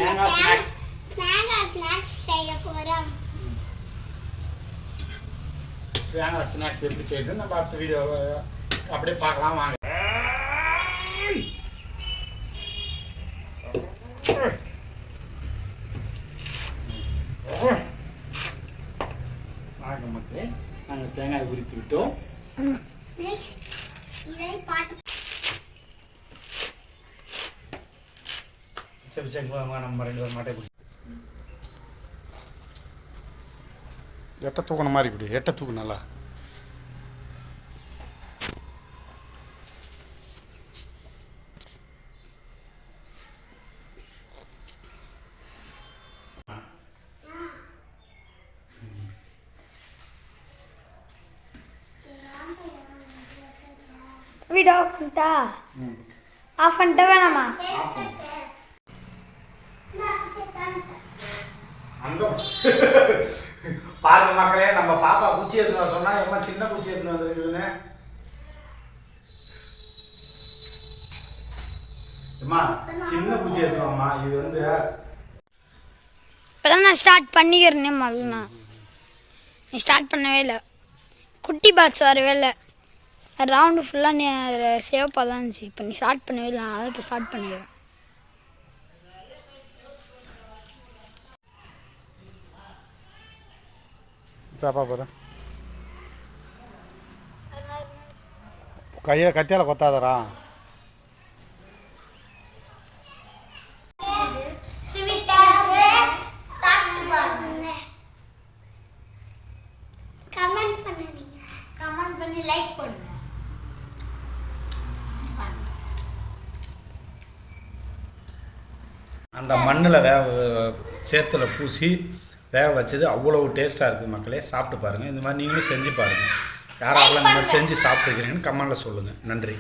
தேங்காய் ஸ்நாக்ஸ் செய்ய போறோம். தேங்காய் ஸ்நாக்ஸ் எப்படி செய்யுது நம்ம அடுத்த வீடியோ அப்படியே பார்க்கலாம் வாங்க. வாங்க மக்களே, நாங்கள் தேங்காய் உரித்து விட்டோம். சரி சரி நம்ம 2 பேர் மாட்டே பிடிச்சி எட்டை தூக்கின மாதிரி இப்படி எட்டை தூக்கு நல்லா. வீடியோ ஆஃப் பண்ணிட்டா? ஆஃப் பண்ணிட்ட வேணாமா? பாருங்க மக்களே, நம்ம பாப்பா குச்சி எடுத்துன்னு சொன்னா எல்லாம் சின்ன குச்சி எடுத்துன்னு வந்துருக்குதுன்னு. அம்மா சின்ன குச்சி எடுத்துவாம்மா. இது வந்து இப்போதான் நான் ஸ்டார்ட் பண்ணிக்கிறேனே. முதல்ல நீ ஸ்டார்ட் பண்ணவே இல்லை. குட்டி பாட்ஸ் வரவே இல்லை. ரவுண்டு ஃபுல்லாக நீ அதில் சேவப்பாக தான் இருந்துச்சு. இப்போ நீ ஸ்டார்ட் பண்ணவே இல்லை. அதை இப்போ ஸ்டார்ட் பண்ணிக்கிறேன். சாப்பா பாரு, கையில் கத்தியால் கொத்தாதரா. அந்த மண்ணில் சேத்துல பூசி வேக வச்சது அவ்வளோ டேஸ்ட்டாக இருக்குது மக்களே. சாப்பிட்டு பாருங்கள். இந்த மாதிரி நீங்களும் செஞ்சு பாருங்கள். யாராவது இந்த மாதிரி செஞ்சு சாப்பிட்டுக்கிறீங்கன்னு கமெண்டில் சொல்லுங்கள். நன்றி.